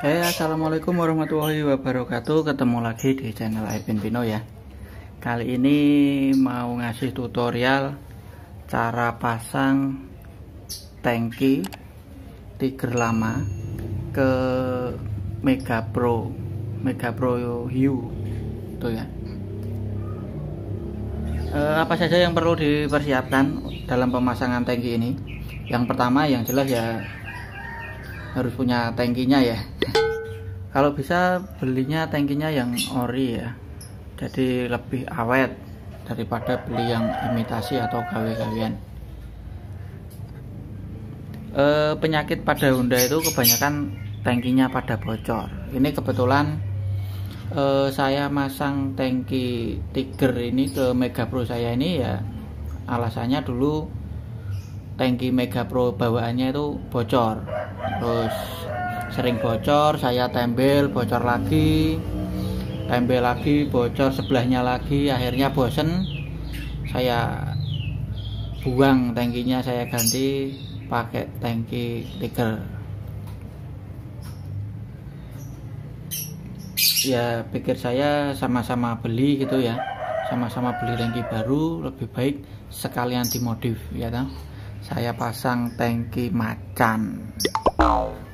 Assalamualaikum warahmatullahi wabarakatuh. Ketemu lagi di channel Ipin Pino ya. Kali ini mau ngasih tutorial cara pasang tangki Tiger lama ke Mega Pro Hiu itu ya. Apa saja yang perlu dipersiapkan dalam pemasangan tangki ini? Yang pertama yang jelas ya harus punya tangkinya ya. Kalau bisa belinya tangkinya yang ori ya, jadi lebih awet daripada beli yang imitasi atau gawe-gawean. Penyakit pada Honda itu kebanyakan tangkinya pada bocor. Ini kebetulan saya masang tangki Tiger ini ke Mega Pro saya ini ya, alasannya dulu tangki Mega Pro bawaannya itu bocor, terus sering bocor, saya tempel bocor lagi, tempel lagi bocor sebelahnya lagi, akhirnya bosen, saya buang tangkinya, saya ganti pakai tangki Tiger. Ya pikir saya sama-sama beli gitu ya, sama-sama beli tangki baru, lebih baik sekalian dimodif ya kan. Saya pasang tangki macan,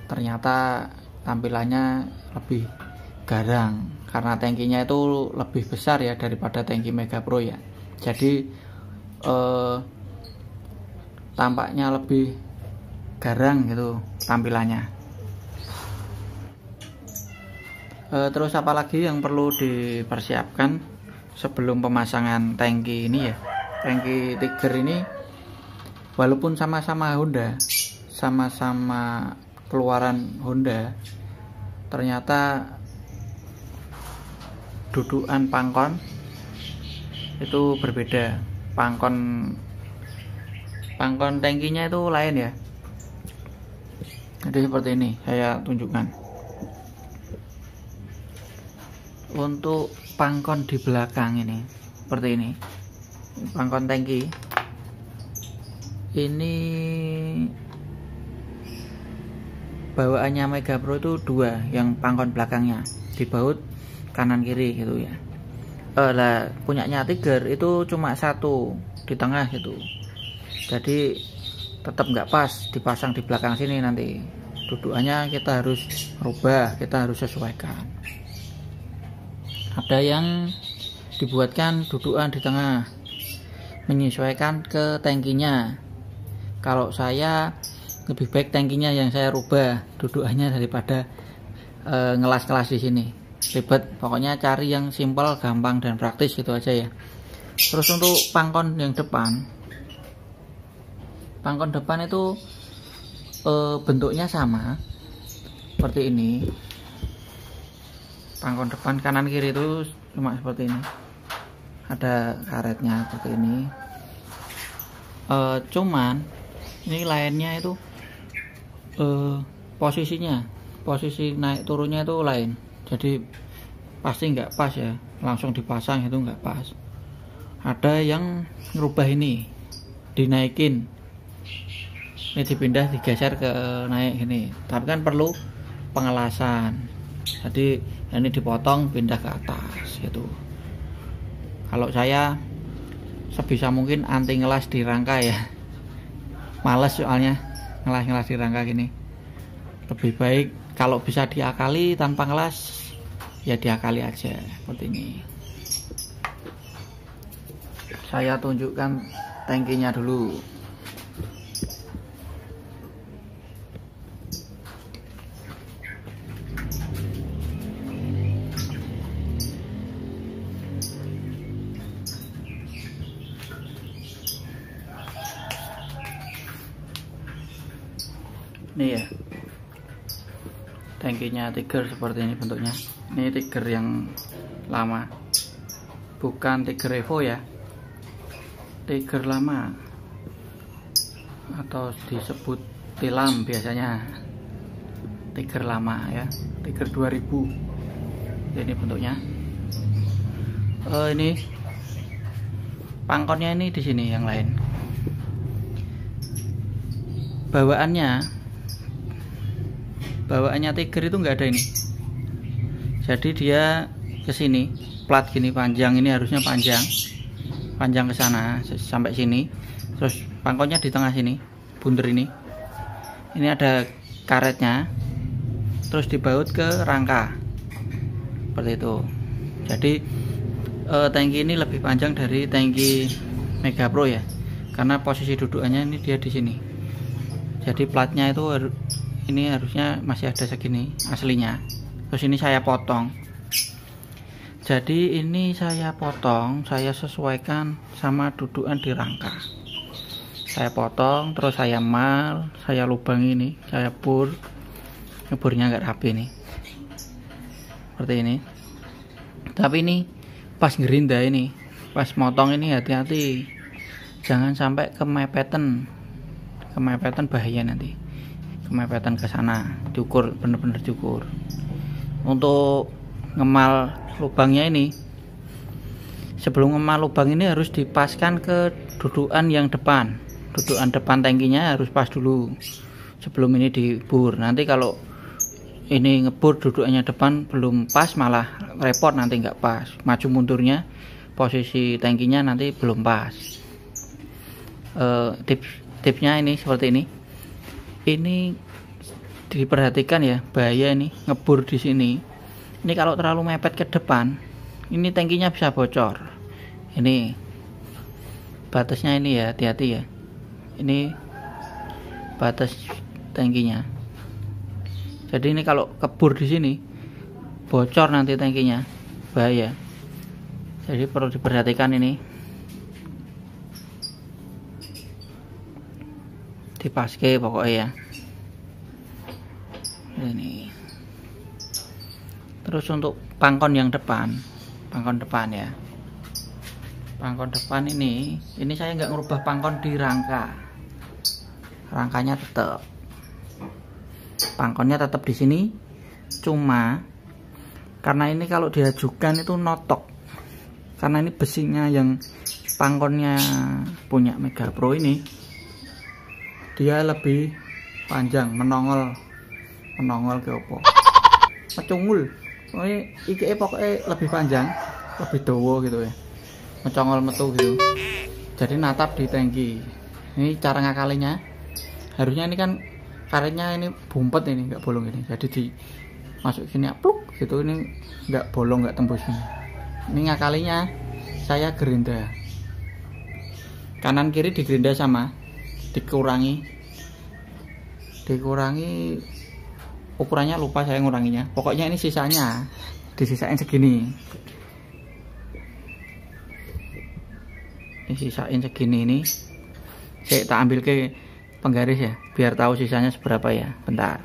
ternyata tampilannya lebih garang karena tangkinya itu lebih besar ya daripada tangki Mega Pro ya, jadi tampaknya lebih garang gitu tampilannya. Terus apalagi yang perlu dipersiapkan sebelum pemasangan tangki ini ya, tangki Tiger ini walaupun sama-sama Honda, sama-sama keluaran Honda, ternyata dudukan pangkon itu berbeda. Pangkon tangkinya itu lain ya. Jadi seperti ini saya tunjukkan. Untuk pangkon di belakang ini seperti ini, pangkon tangki ini bawaannya Mega Pro itu dua, yang pangkon belakangnya dibaut kanan kiri gitu ya. Lah punyanya Tiger itu cuma satu di tengah gitu, jadi tetap nggak pas dipasang di belakang sini, nanti dudukannya kita harus rubah, kita harus sesuaikan. Ada yang dibuatkan dudukan di tengah menyesuaikan ke tangkinya. Kalau saya lebih baik tangkinya yang saya rubah dudukannya daripada ngelas-ngelas di sini, ribet. Pokoknya cari yang simpel, gampang dan praktis gitu aja ya. Terus untuk pangkon yang depan, pangkon depan itu bentuknya sama seperti ini. Pangkon depan kanan kiri itu cuma seperti ini, ada karetnya seperti ini. Cuman ini lainnya itu posisi naik turunnya itu lain, jadi pasti nggak pas ya, langsung dipasang itu nggak pas. Ada yang ngerubah ini, dinaikin, ini dipindah, digeser ke naik ini, tapi kan perlu pengelasan, jadi ini dipotong pindah ke atas gitu. Kalau saya sebisa mungkin anti ngelas di rangka ya, males soalnya ngelas di rangka gini. Lebih baik kalau bisa diakali tanpa ngelas ya diakali aja seperti ini. Saya tunjukkan tangkinya dulu. Ini ya tangkinya Tiger seperti ini bentuknya. Ini Tiger yang lama, bukan Tiger Evo ya, Tiger lama atau disebut tilam biasanya, Tiger lama ya, Tiger 2000. Ini bentuknya. Ini pangkonnya ini di sini, yang lain bawaannya bawaannya Tiger itu nggak ada ini. Jadi dia ke sini plat gini panjang, ini harusnya panjang ke sana sampai sini, terus pangkotnya di tengah sini bunder ini ada karetnya, terus dibaut ke rangka seperti itu. Jadi tangki ini lebih panjang dari tangki Mega Pro ya, karena posisi dudukannya ini dia di sini. Jadi platnya itu ini harusnya masih ada segini aslinya, terus ini saya potong. Jadi ini saya potong, saya sesuaikan sama dudukan di rangka. Saya potong, terus saya mal, saya lubang ini, saya bor. Ngebornya nggak rapi nih, seperti ini. Tapi ini pas gerinda ini, pas motong ini hati-hati, jangan sampai kemepetan bahaya nanti. Kemepetan ke sana, diukur bener-bener diukur. Untuk ngemal lubangnya ini, sebelum ngemal lubang ini harus dipaskan ke dudukan yang depan. Dudukan depan tangkinya harus pas dulu sebelum ini dibur. Nanti kalau ini ngebur dudukannya depan belum pas, malah repot, nanti nggak pas. Maju mundurnya posisi tangkinya nanti belum pas. Tipsnya ini seperti ini. Ini diperhatikan ya, bahaya ini ngebur di sini. Ini kalau terlalu mepet ke depan, ini tangkinya bisa bocor. Ini batasnya ini ya, hati-hati ya. Ini batas tangkinya. Jadi ini kalau kebur di sini, bocor nanti tangkinya, bahaya. Jadi perlu diperhatikan ini. Dipaske pokoknya ya. Ini. Terus untuk pangkon yang depan, ya. Pangkon depan ini saya nggak ngerubah pangkon di rangka. Rangkanya tetap. Pangkonnya tetap di sini. Cuma karena ini kalau diajukan itu notok. Karena ini besinya yang pangkonnya punya Mega Pro ini, dia lebih panjang, menongol ke opo. Mecungul. Pokoknya lebih panjang, lebih dawa gitu ya, mencongol metu gitu. Jadi natap di tangki. Ini cara ngakalinya, harusnya ini kan karetnya ini bumpet, ini nggak bolong ini, jadi dimasuk sini pluk gitu, ini nggak bolong, nggak tembus ini. Ini ngakalinya saya gerinda kanan kiri, digerinda sama, dikurangi ukurannya lupa saya nguranginya. Pokoknya ini sisanya disisain segini. Ini sisain segini ini. Saya tak ambil ke penggaris ya, biar tahu sisanya seberapa ya. Bentar.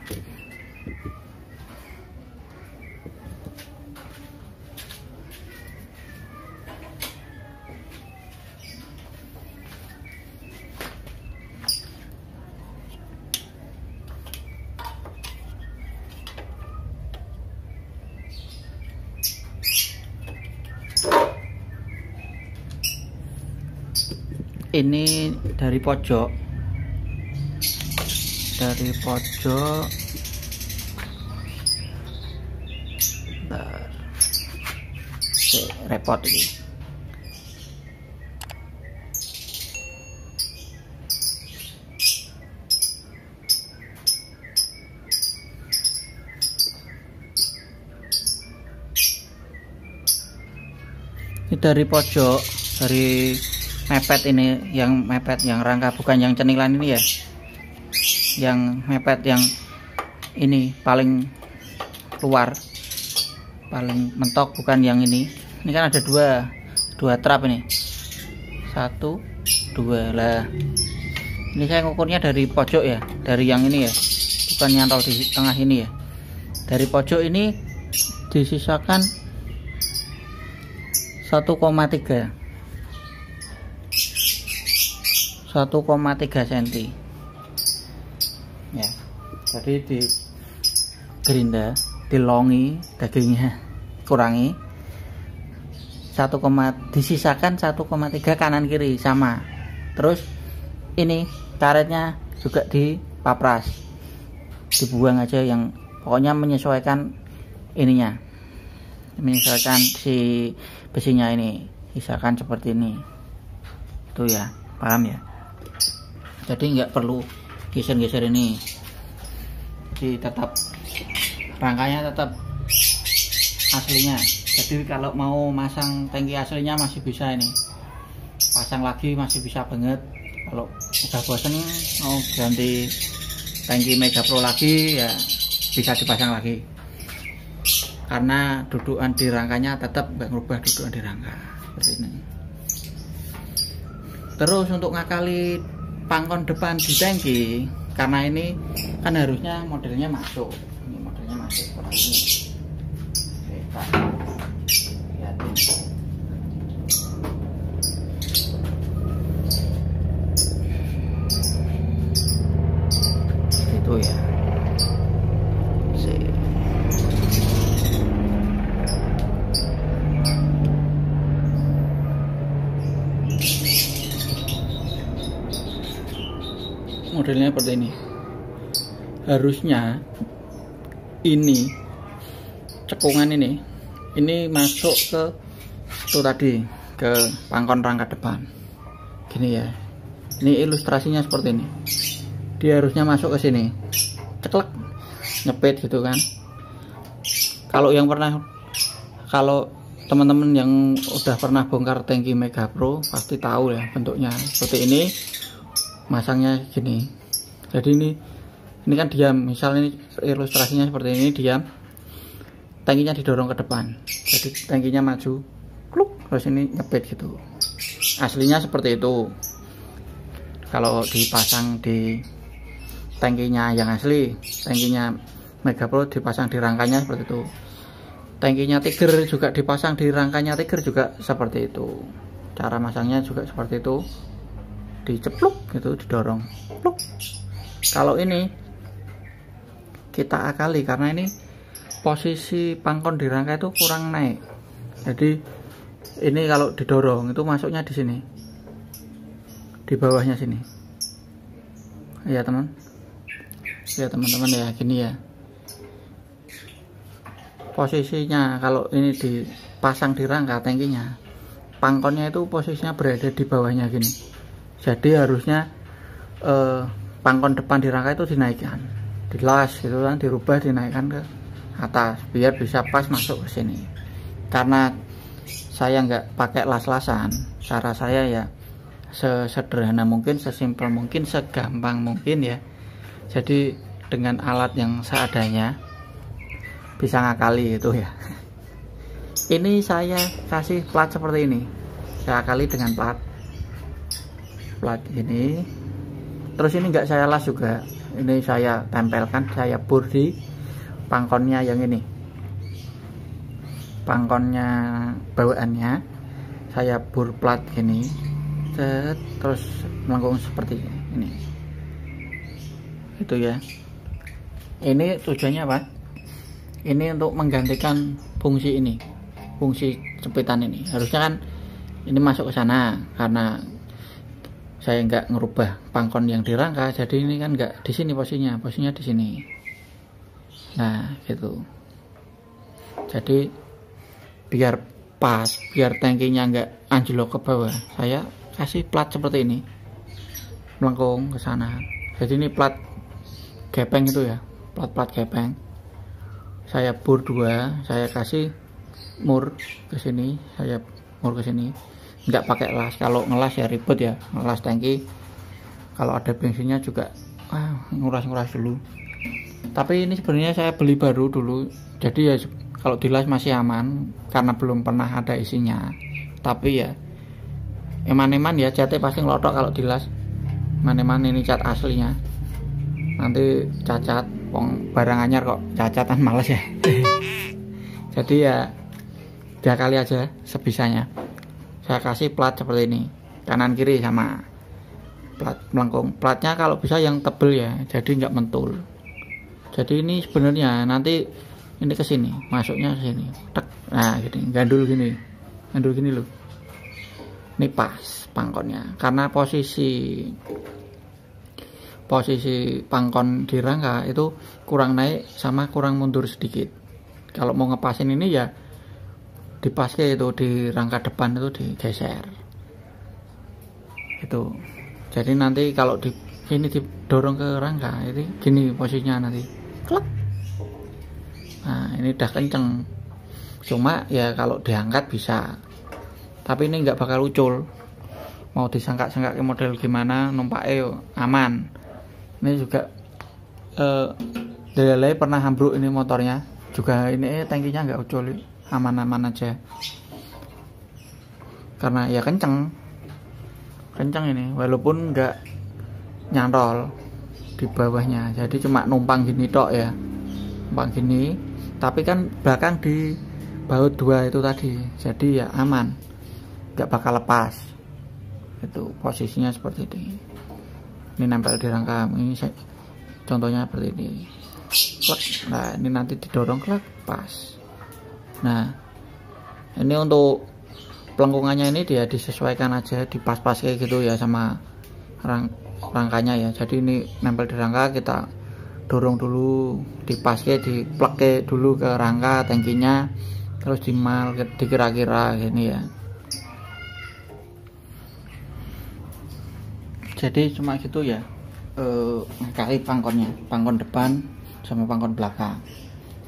Ini dari pojok, repot ini. Ini dari pojok, dari mepet ini, yang mepet yang rangka, bukan yang cenilan ini ya, yang mepet yang ini paling luar, paling mentok, bukan yang ini. Ini kan ada dua trap ini, 1 2 lah. Ini saya ngukurnya dari pojok ya, dari yang ini ya, bukan nyantol di tengah ini ya. Dari pojok ini disisakan 1,3 cm ya. Jadi di gerinda, dilongi dagingnya, kurangi disisakan 1,3 kanan kiri sama. Terus ini karetnya juga dipapras, dibuang aja yang pokoknya menyesuaikan ininya, menyesuaikan si besinya ini, misalkan seperti ini tuh ya, paham ya. Jadi nggak perlu geser-geser ini, jadi tetap rangkanya tetap aslinya. Jadi kalau mau masang tangki aslinya masih bisa ini, pasang lagi masih bisa banget. Kalau udah bosen mau ganti tangki Mega Pro lagi ya bisa dipasang lagi, karena dudukan di rangkanya tetap nggak ngubah dudukan di rangka seperti ini. Terus untuk ngakali pangkon depan di tangki, karena ini kan harusnya modelnya masuk, ini modelnya masuk seperti ini. Oke, Pak. Lihatin. Itu ya. Modelnya seperti ini. Harusnya ini cekungan ini masuk ke itu tadi, ke pangkon rangka depan gini ya. Ini ilustrasinya seperti ini, dia harusnya masuk ke sini, ceklek, nyepit gitu kan. Kalau teman-teman yang udah pernah bongkar tangki Mega Pro pasti tahu ya bentuknya seperti ini, masangnya gini. Jadi ini kan diam, misalnya ini ilustrasinya seperti ini, diam, tangkinya didorong ke depan, jadi tangkinya maju, kluk, terus ini nyepit gitu. Aslinya seperti itu. Kalau dipasang di tangkinya yang asli, tangkinya Mega Pro dipasang di rangkanya seperti itu. Tangkinya Tiger juga dipasang di rangkanya Tiger juga seperti itu. Cara masangnya juga seperti itu, dicepluk gitu, didorong, pluk. Kalau ini kita akali, karena ini posisi pangkon di rangka itu kurang naik. Jadi ini kalau didorong itu masuknya di sini, di bawahnya sini ya teman, ya teman-teman ya, gini ya posisinya. Kalau ini dipasang di rangka tangkinya, pangkonnya itu posisinya berada di bawahnya gini. Jadi harusnya pangkon depan di rangka itu dinaikkan, dilas gitu kan, dirubah, dinaikkan ke atas biar bisa pas masuk ke sini. Karena saya nggak pakai las-lasan, cara saya ya sesederhana mungkin, sesimpel mungkin, segampang mungkin ya. Jadi dengan alat yang seadanya bisa ngakali itu ya. Ini saya kasih plat seperti ini, saya akali dengan plat ini. Terus ini nggak saya las juga, ini saya tempelkan, saya bor di pangkonnya yang ini, pangkonnya bawaannya saya bor plat gini, terus melengkung seperti ini. Itu ya. Ini tujuannya apa? Ini untuk menggantikan fungsi ini, fungsi cepitan ini. Harusnya kan ini masuk ke sana, karena saya nggak ngerubah pangkon yang di rangka, jadi ini kan nggak di sini posisinya di sini. Nah gitu. Jadi biar pas, biar tangkinya nggak anjlok ke bawah, saya kasih plat seperti ini, melengkung ke sana. Jadi ini plat gepeng itu ya, plat gepeng. Saya bor 2, saya kasih mur ke sini, saya mur ke sini. Nggak pakai las, kalau ngelas ya ribet ya, ngelas tangki kalau ada bensinnya juga nguras-nguras dulu. Tapi ini sebenarnya saya beli baru dulu, jadi ya kalau dilas masih aman karena belum pernah ada isinya. Tapi ya eman-eman ya, catnya pasti ngelotok kalau dilas. Eman-eman ini cat aslinya, nanti cacat, barang anyar kok cacatan, males ya. Jadi ya diakali aja sebisanya. Saya kasih plat seperti ini, kanan kiri sama plat melengkung. Platnya kalau bisa yang tebel ya, jadi nggak mentul. Jadi ini sebenarnya nanti ini ke sini, masuknya ke sini, tek, nah gini, gandul gini loh. Ini pas pangkonnya, karena posisi posisi pangkon di rangka itu kurang naik sama kurang mundur sedikit. Kalau mau ngepasin ini ya dipaske itu di rangka depan itu digeser itu. Jadi nanti kalau di ini didorong ke rangka ini gini posisinya nanti klek. Nah ini udah kenceng, cuma ya kalau diangkat bisa, tapi ini nggak bakal ucul. Mau disangka-sangka ke model gimana numpaknya aman. Ini juga Delay pernah ambruk ini motornya juga, ini tangkinya nggak ucul, aman-aman aja karena ya kenceng ini walaupun nggak nyantol di bawahnya, jadi cuma numpang gini tok ya, numpang gini, tapi kan belakang di baut 2 itu tadi, jadi ya aman, nggak bakal lepas. Itu posisinya seperti ini nempel di rangka ini, contohnya seperti ini. Nah ini nanti didorong klak pas. Nah ini untuk pelengkungannya ini dia disesuaikan aja, dipas-pas kayak gitu ya sama rangkanya ya. Jadi ini nempel di rangka, kita dorong dulu, dipaske, dipleke dulu ke rangka tangkinya, terus dimal dikira-kira gini ya. Jadi cuma gitu ya, ngakali pangkonnya, pangkon depan sama pangkon belakang.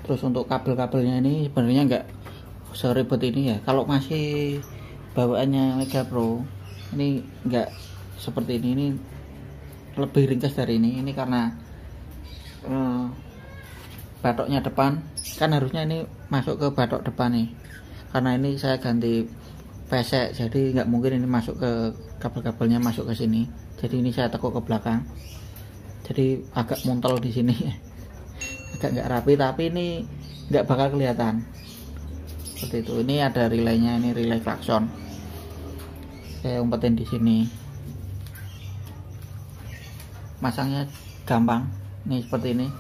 Terus untuk kabel-kabelnya ini sebenarnya nggak seribet ini ya. Kalau masih bawaannya Mega Pro ini nggak seperti ini lebih ringkas dari ini. Ini karena batoknya depan kan harusnya ini masuk ke batok depan nih, karena ini saya ganti pesek, jadi nggak mungkin ini masuk ke kabel-kabelnya masuk ke sini. Jadi ini saya tekuk ke belakang, jadi agak muntel di sini agak nggak rapi, tapi ini nggak bakal kelihatan seperti itu. Ini ada relaynya, ini relay klakson, saya umpetin di sini. Masangnya gampang nih seperti ini,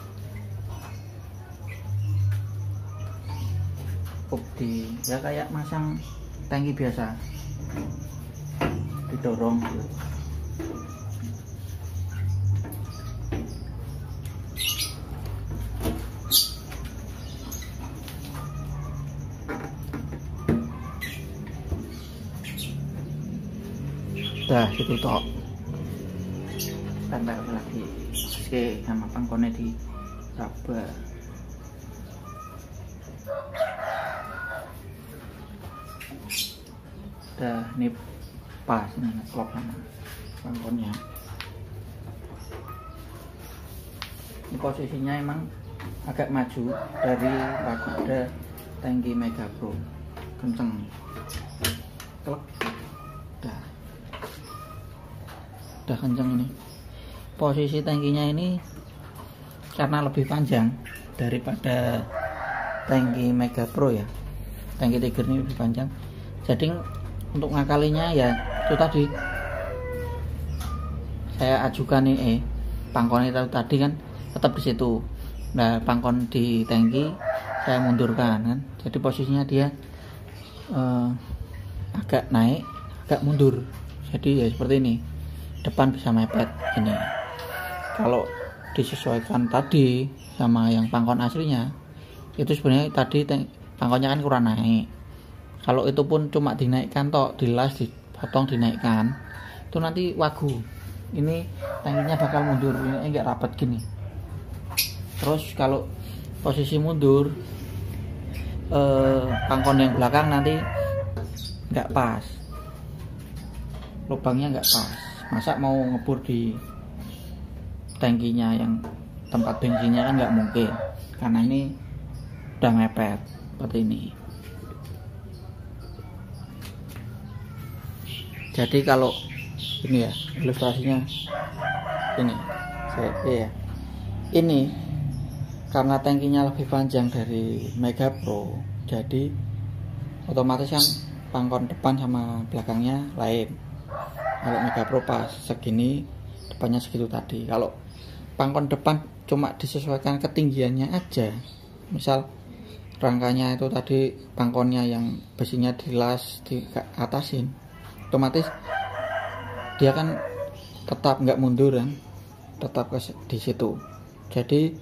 ya kayak masang tangki biasa, didorong gitu. Dah gitu tok, tempel lagi oke sama pangkonnya di raba. Dah ini pas nih klop sama pangkonnya. Ini posisinya emang agak maju dari pada tangki Mega Pro, kenceng klep. Udah kenceng ini. Posisi tangkinya ini karena lebih panjang daripada tangki Mega Pro ya, tangki Tiger ini lebih panjang, jadi untuk ngakalinya ya itu tadi saya ajukan nih pangkon itu tadi kan tetap di situ. Nah pangkon di tangki saya mundurkan kan, jadi posisinya dia agak naik agak mundur, jadi ya seperti ini, depan bisa mepet ini. Kalau disesuaikan tadi sama yang pangkon aslinya itu sebenarnya tadi pangkonnya kan kurang naik. Kalau itu pun cuma dinaikkan tok, dilas dipotong dinaikkan, itu nanti wagu ini tangkinya bakal mundur, ini enggak rapat gini. Terus kalau posisi mundur pangkon yang belakang nanti enggak pas, lubangnya enggak pas. Masa mau ngebur di tangkinya yang tempat bensinnya kan nggak mungkin, karena ini udah mepet seperti ini. Jadi kalau ini ya ilustrasinya ini ini karena tangkinya lebih panjang dari Mega Pro, jadi otomatis kan pangkon depan sama belakangnya lain. Kalau Mega Pro pas segini, depannya segitu tadi. Kalau pangkon depan cuma disesuaikan ketinggiannya aja, misal rangkanya itu tadi pangkonnya yang besinya dilas di atasin, otomatis dia kan tetap nggak mundur kan, tetap di situ. Jadi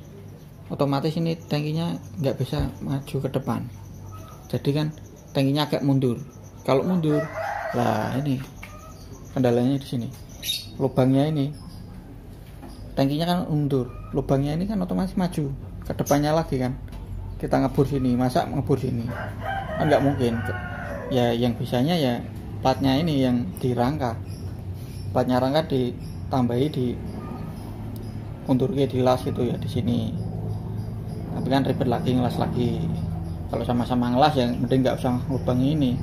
otomatis ini tangkinya nggak bisa maju ke depan. Jadi kan tangkinya agak mundur. Kalau mundur, lah ini kendalanya di sini. Lubangnya ini, tangkinya kan mundur. Lubangnya ini kan otomatis maju ke depannya lagi kan. Kita ngebur sini, masa ngebur sini? Kan nggak mungkin. Ya yang bisanya ya platnya ini yang dirangka. Platnya rangka ditambahi di undur ke dilas gitu ya di sini. Tapi kan ribet lagi ngelas lagi. Kalau sama-sama ngelas ya mending nggak usah lubang ini.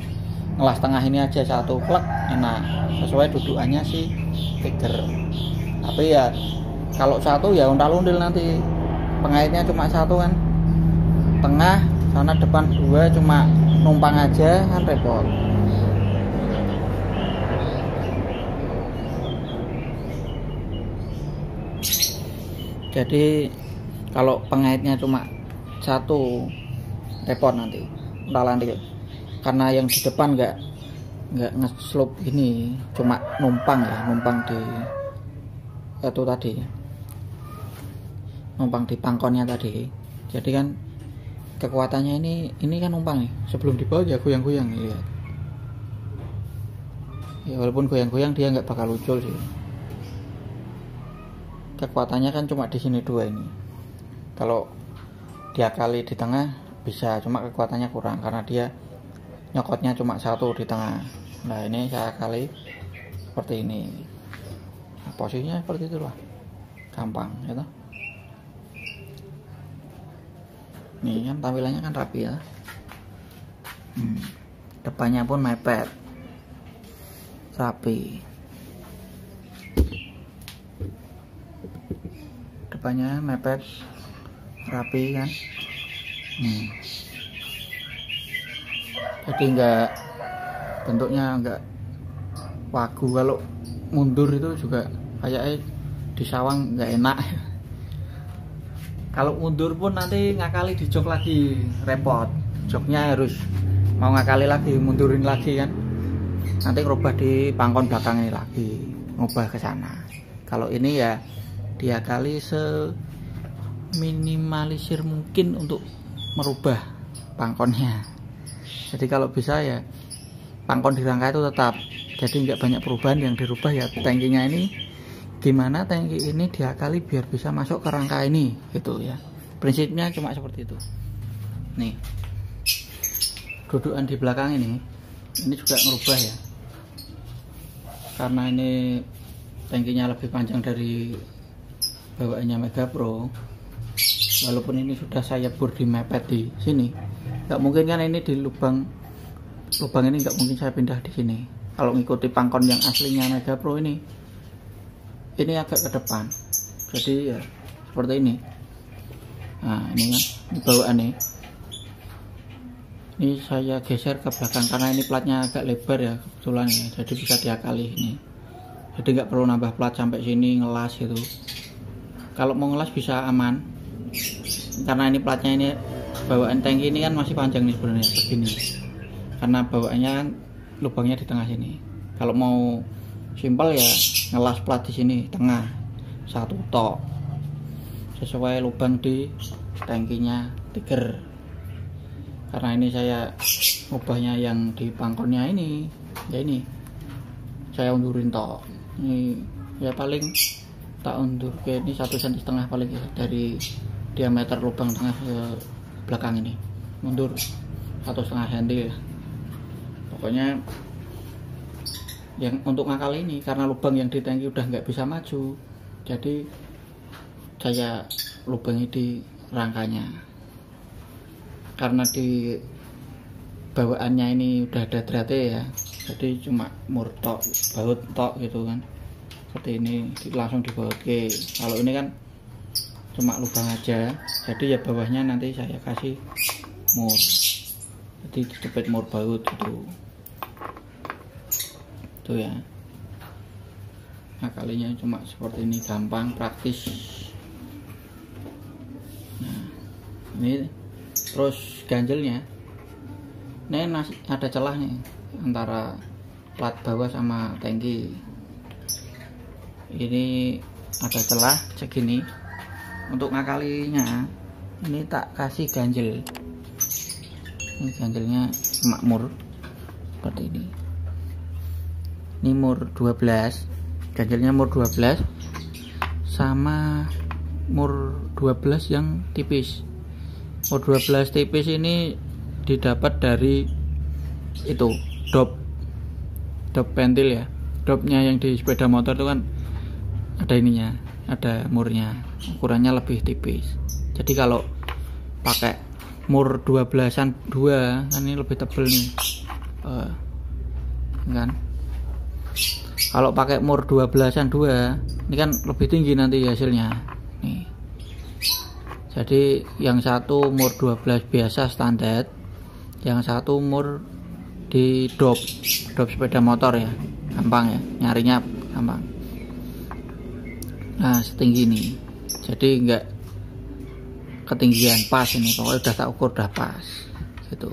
Ngelas tengah ini aja satu plek enak. Sesuai dudukannya sih tiger. Tapi ya kalau satu ya untal-until nanti. Pengaitnya cuma satu kan. Tengah sana depan dua cuma numpang aja kan repot. Jadi kalau pengaitnya cuma satu repot nanti untalan. Karena yang di depan nggak nge-slope gini, cuma numpang di itu tadi, numpang di pangkonnya tadi. Jadi kan kekuatannya ini kan numpang nih, sebelum dibawa ya goyang-goyang lihat. Ya walaupun goyang-goyang dia nggak bakal ucul sih. Kekuatannya kan cuma di sini dua ini. Kalau dia kali di tengah bisa, cuma kekuatannya kurang karena dia nyokotnya cuma satu di tengah. Nah ini saya kali seperti ini. Nah, posisinya seperti itulah, gampang gitu. Nih kan tampilannya kan rapi ya. Depannya pun mepet, rapi. Depannya mepet, rapi kan. Jadi bentuknya enggak wagu. Kalau mundur itu juga kayaknya di sawang nggak enak. Kalau mundur pun nanti ngakali di jok lagi repot. Joknya harus mau ngakali lagi, mundurin lagi kan. Nanti ngerubah di pangkon belakang ini lagi, ngubah ke sana. Kalau ini ya dia kali seminimalisir mungkin untuk merubah pangkonnya. Jadi kalau bisa ya pangkon dirangka itu tetap. Jadi nggak banyak perubahan, yang dirubah ya tangkinya ini. Gimana tangki ini diakali biar bisa masuk ke rangka ini gitu ya. Prinsipnya cuma seperti itu. Nih dudukan di belakang ini juga ngerubah ya, karena ini tangkinya lebih panjang dari bawaannya Mega Pro. Walaupun ini sudah saya bor di mepet di sini, nggak mungkin kan ini di lubang ini nggak mungkin saya pindah di sini. Kalau ngikuti pangkon yang aslinya Mega Pro ini agak ke depan, jadi ya seperti ini. Nah ini kan ini bawaan nih, ini saya geser ke belakang karena ini platnya agak lebar ya kebetulan ya, jadi bisa diakali ini. Jadi nggak perlu nambah plat sampai sini ngelas gitu. Kalau mau ngelas bisa aman, karena ini platnya ini bawaan tangki ini kan masih panjang nih sebenarnya begini, karena bawaannya kan lubangnya di tengah sini. Kalau mau simpel ya ngelas plat di sini tengah satu tok sesuai lubang di tangkinya Tiger. Karena ini saya ubahnya yang di pangkonnya ini ya, ini saya undurin tok. Ini ya paling tak undur ke ini 1,5 cm paling ya, dari diameter lubang tengah ke belakang ini mundur 1,5 cm ya. Pokoknya yang untuk ngakal ini karena lubang yang di tangki udah nggak bisa maju, jadi saya lubangi di rangkanya. Karena di bawaannya ini udah ada drate ya, jadi cuma mur tok, baut tok gitu kan, seperti ini langsung dibaut ke. Kalau ini kan cuma lubang aja, jadi ya bawahnya nanti saya kasih mur, jadi dijepit mur baut gitu. Tuh ya, nah kalinya cuma seperti ini, gampang, praktis. Nah ini terus ganjelnya ini ada celah nih antara plat bawah sama tangki. Ini ada celah segini. Untuk ngakalinya ini tak kasih ganjel. Ini ganjelnya makmur seperti ini. Ini mur 12, ganjelnya mur 12 sama mur 12 yang tipis. Mur 12 tipis ini didapat dari itu dop pentil ya. Dopnya yang di sepeda motor itu kan ada ininya, ada murnya, ukurannya lebih tipis. Jadi kalau pakai mur 12-an 2 kan ini lebih tebel nih, kan. Kalau pakai mur 12-an 2 ini kan lebih tinggi nanti hasilnya nih. Jadi yang satu mur 12 biasa standar, yang satu mur di dop sepeda motor ya, gampang ya, nyarinya gampang. Nah setinggi ini, jadi enggak ketinggian, pas ini, pokoknya udah tak ukur udah pas gitu.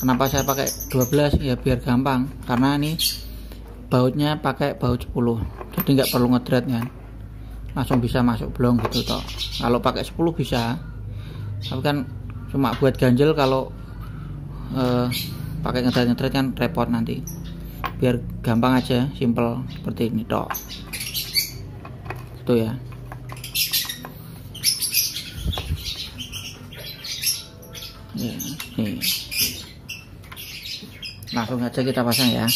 Kenapa saya pakai 12 ya, biar gampang, karena ini bautnya pakai baut 10, jadi nggak perlu ngedret kan, langsung bisa masuk blong gitu toh. Kalau pakai 10 bisa, tapi kan cuma buat ganjel. Kalau pakai ngedret kan repot nanti, biar gampang aja, simple seperti ini toh. Itu ya. Ya, nih. Langsung aja kita pasang ya.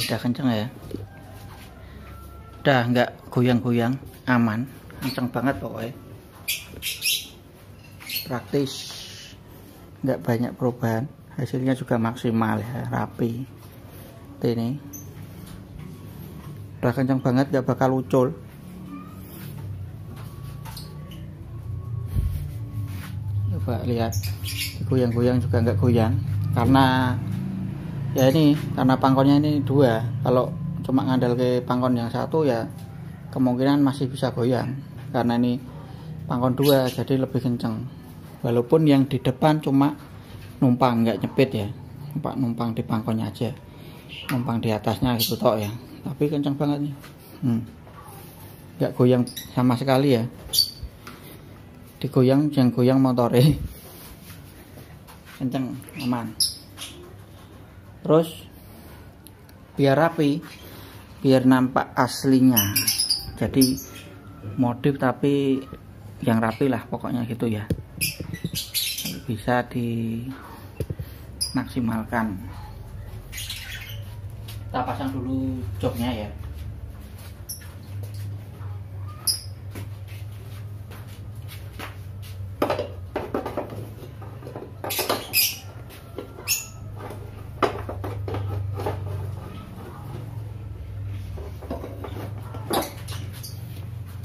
Udah kenceng ya, udah nggak goyang-goyang, aman, kenceng banget pokoknya, praktis, nggak banyak perubahan, hasilnya juga maksimal ya, rapi. Ini udah kenceng banget, nggak bakal ucul. Coba lihat, goyang-goyang juga nggak goyang, karena ya ini, karena pangkonnya ini 2. Kalau cuma ngandal ke pangkon yang satu ya kemungkinan masih bisa goyang, karena ini pangkon 2 jadi lebih kenceng. Walaupun yang di depan cuma numpang, nggak nyepit ya, numpang di pangkonnya aja, numpang di atasnya gitu toh ya, tapi kenceng banget nih. Nggak goyang sama sekali ya, digoyang yang goyang motornya, kenceng, aman. Terus biar rapi, biar nampak aslinya, jadi modif tapi yang rapi lah pokoknya gitu ya, bisa dimaksimalkan. Kita pasang dulu joknya ya.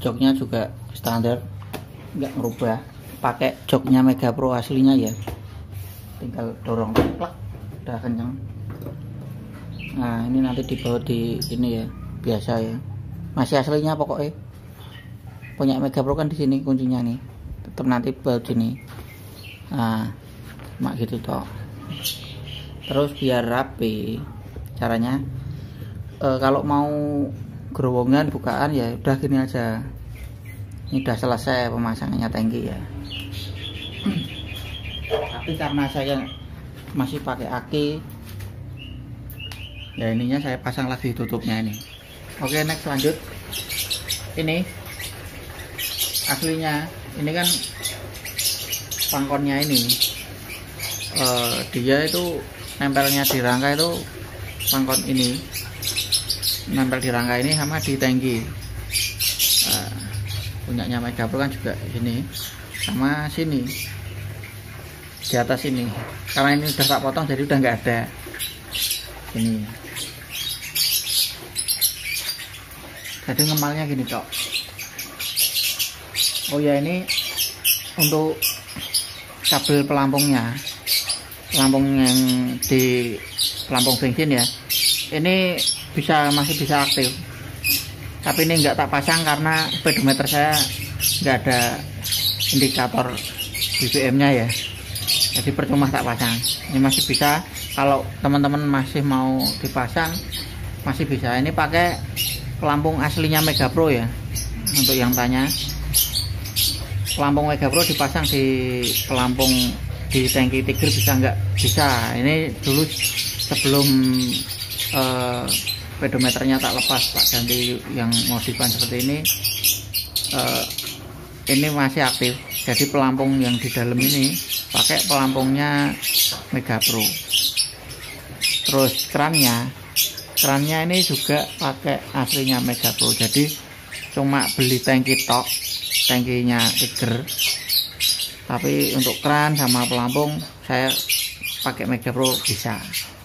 Joknya juga standar, nggak merubah, pakai joknya Mega Pro aslinya ya, tinggal dorong plak, udah kenceng. Nah ini nanti dibaut di ini ya, biasa ya, masih aslinya pokoknya. Punya Mega Pro kan di sini kuncinya nih, tetap nanti baut sini. Nah cuma gitu toh. Terus biar rapi caranya, kalau mau gerowongan bukaan ya udah gini aja. Ini udah selesai pemasangannya tangki ya. Tapi karena saya masih pakai aki ya, ininya saya pasang lagi tutupnya ini. Oke, next lanjut. Ini aslinya, ini kan pangkonnya ini, dia itu nempelnya di rangka itu, pangkon ini nempel di rangka ini sama di tangki. Punyanya Mega Pro kan juga sini sama sini. di atas ini, karena ini udah tak potong jadi udah nggak ada ini. Jadi ngemalnya gini Cok. Oh ya, ini untuk kabel pelampungnya, pelampung yang di pelampung bensin ya, ini masih bisa aktif, tapi ini nggak tak pasang karena speedometer saya nggak ada indikator BBM nya ya, jadi percuma tak pasang. Ini masih bisa, kalau teman-teman masih mau dipasang masih bisa. Ini pakai pelampung aslinya Mega Pro ya, untuk yang tanya. Pelampung Mega Pro dipasang di pelampung di tangki Tiger bisa nggak? Bisa. Ini dulu sebelum speedometernya tak lepas, tak ganti yang modifan seperti ini. Ini masih aktif. Jadi pelampung yang di dalam ini pakai pelampungnya Mega Pro. Terus kerannya ini juga pakai aslinya Mega Pro. Jadi cuma beli tangki tok, tangkinya Tiger, tapi untuk keran sama pelampung saya pakai Mega Pro bisa.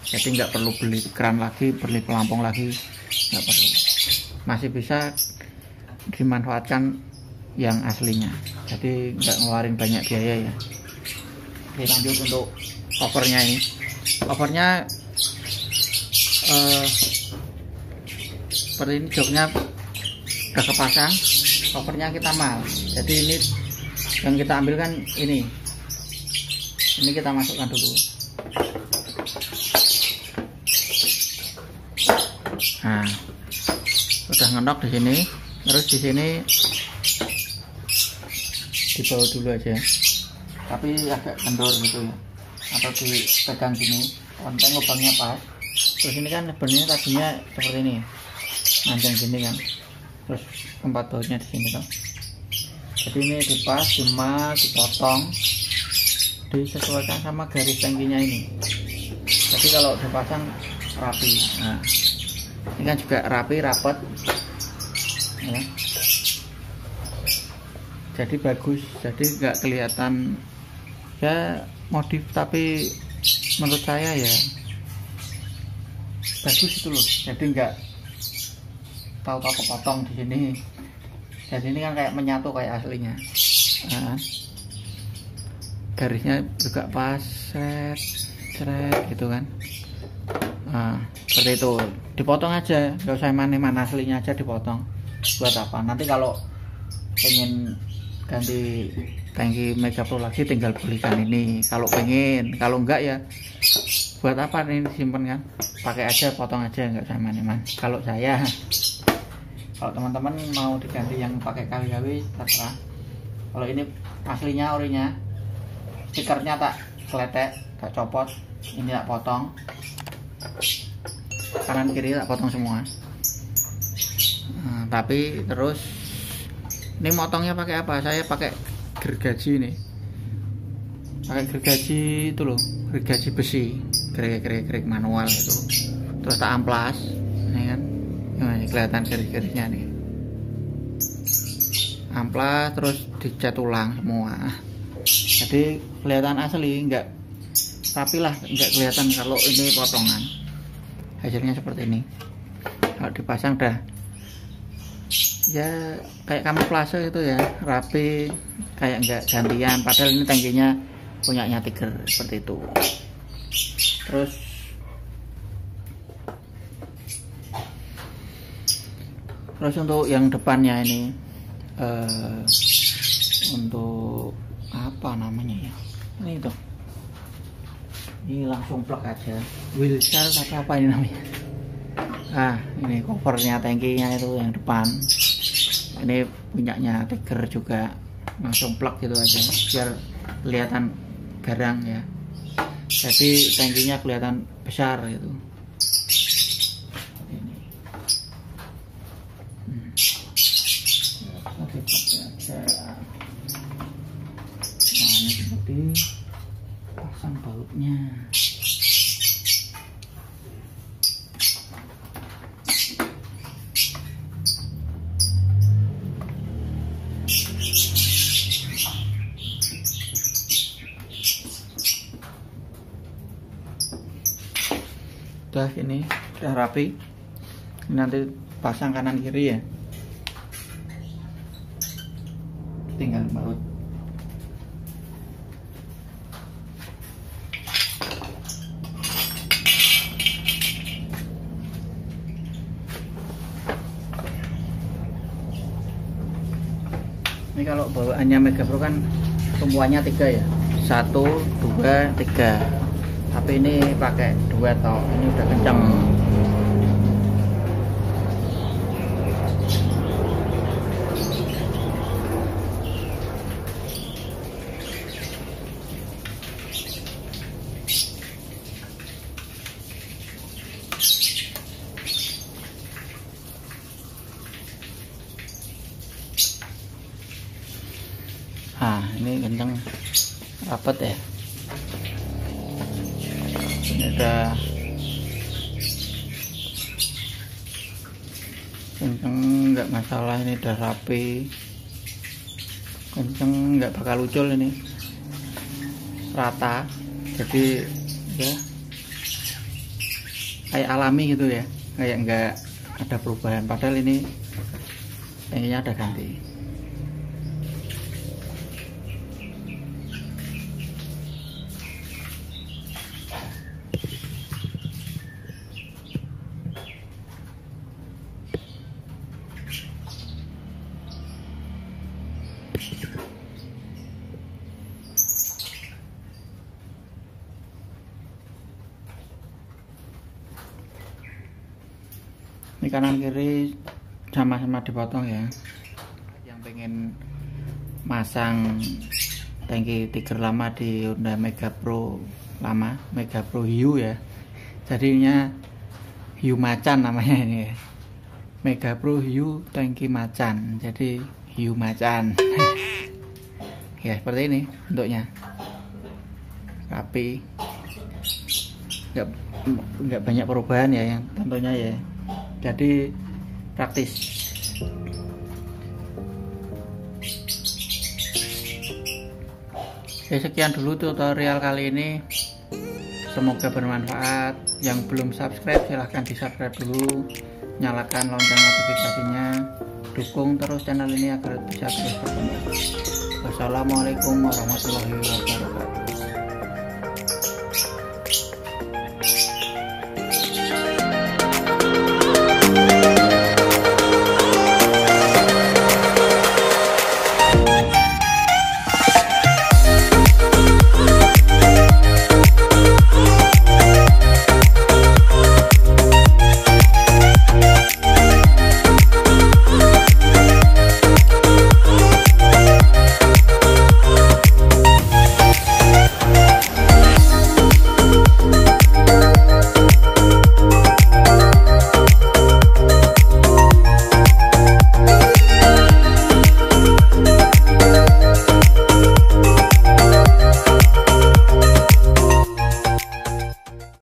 Jadi nggak perlu beli keran lagi, beli pelampung lagi, nggak perlu. Masih bisa dimanfaatkan yang aslinya, jadi nggak ngeluarin banyak biaya ya. Oke, lanjut untuk covernya ini. Covernya seperti ini, joknya udah kepasang, covernya kita mal. Jadi ini yang kita ambil kan ini kita masukkan dulu. Nah, udah ngenok di sini, terus di sini dibawa dulu aja, tapi agak kendor gitu ya, atau dipegang gini, konten lubangnya pas. Terus ini kan sebenarnya tadinya seperti ini, panjang gini kan, terus tempat bautnya di sini tuh. Jadi ini dipas, dipotong, disesuaikan sama garis tangkinya ini. Jadi kalau dipasang rapi. Nah, ini kan juga rapi, rapat ya. Jadi bagus, jadi nggak kelihatan ya modif, tapi menurut saya ya bagus itu loh. Jadi nggak tahu-tahu kepotong di sini. Jadi ini kan kayak menyatu kayak aslinya. Nah, garisnya juga pas, seret gitu kan. Nah, seperti itu, dipotong aja, nggak usah mana aslinya aja dipotong. Buat apa? Nanti kalau pengen ganti tangki Mega Pro lagi tinggal belikan ini kalau pengen. Kalau enggak ya buat apa ini simpen kan, pakai aja, potong aja, nggak usah mana. Kalau saya, kalau teman-teman mau diganti yang pakai kali-kali terserah. Kalau ini aslinya orinya, stikernya tak keletek, tak copot, ini tak potong, kanan kiri tak potong semua. Nah, tapi terus ini motongnya pakai apa? Saya pakai gergaji nih, pakai gergaji itu loh, gergaji besi, gerik manual itu. Terus tak amplas, ini kan, nah, kelihatan garis-garisnya nih. Amplas terus dicat ulang semua. Jadi kelihatan asli, nggak rapi lah, nggak kelihatan kalau ini potongan. Hasilnya seperti ini. Kalau dipasang dah ya kayak kamuflase itu ya, rapi, kayak nggak gantian, padahal ini tangkinya punyanya Tiger, seperti itu. Terus untuk yang depannya ini untuk apa namanya ya, ini tuh, ini langsung plug aja, wheelchair atau apa ini namanya. Nah, ini covernya tangkinya itu yang depan, ini punyanya Tiger juga, langsung plug gitu aja biar kelihatan garang ya. Jadi tangkinya kelihatan besar gitu. Ini. Oke, aja. Nah, ini seperti pasang bautnya. udah ini udah rapi. Ini nanti pasang kanan kiri ya, tinggal baut. Ini kalau bawaannya Mega Pro kan tumpuannya 3 ya, 1, 2, 3. Tapi ini pakai 2 tok, ini udah kencang. Nah, ini kenceng rapet ya. Ini udah kenceng, nggak masalah. Ini udah rapi, kenceng, nggak bakal ucul. Ini rata, jadi ya kayak alami gitu ya, kayak nggak ada perubahan. Padahal ini tangkinya ada ganti. Ini kanan kiri sama-sama dipotong ya. Yang pengen masang tangki tiger lama di Honda Mega Pro lama, Mega Pro Hiu ya. Jadinya Hiu Macan namanya ini ya. Mega Pro Hiu tangki macan, jadi Hiu Macan. Ya seperti ini bentuknya, rapi, nggak banyak perubahan ya, yang tentunya ya. Jadi praktis. Oke, sekian dulu tutorial kali ini, semoga bermanfaat. Yang belum subscribe silahkan di subscribe dulu, nyalakan lonceng notifikasinya, dukung terus channel ini agar bisa terus berkembang. Wassalamualaikum warahmatullahi wabarakatuh.